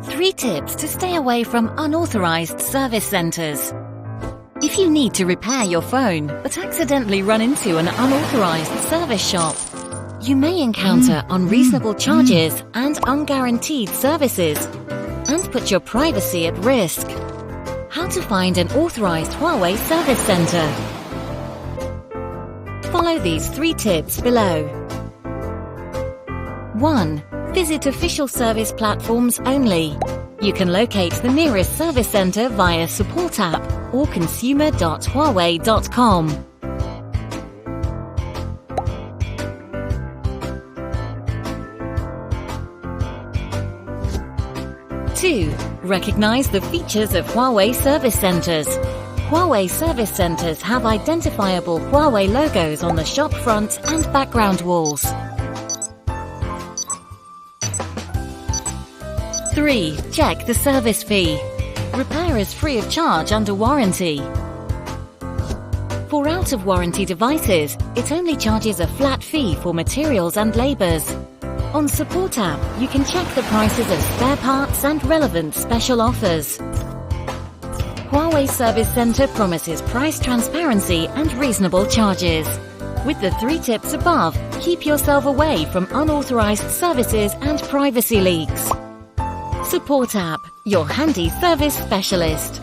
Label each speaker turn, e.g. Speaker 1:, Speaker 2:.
Speaker 1: 3 tips to stay away from unauthorized service centers. If you need to repair your phone but accidentally run into an unauthorized service shop, you may encounter unreasonable charges and unguaranteed services and put your privacy at risk. How to find an authorized HUAWEI service center. Follow these 3 tips below. 1. Visit official service platforms only. You can locate the nearest service center via Support app or consumer.huawei.com. 2. Recognize the features of HUAWEI service centers. HUAWEI service centers have identifiable HUAWEI logos on the shop front and background walls. 3. Check the service fee. Repair is free of charge under warranty. For out-of-warranty devices, it only charges a flat fee for materials and labours. On Support app, you can check the prices of spare parts and relevant special offers. HUAWEI Service Center promises price transparency and reasonable charges. With the 3 tips above, keep yourself away from unauthorized services and privacy leaks. Support app, your handy service specialist.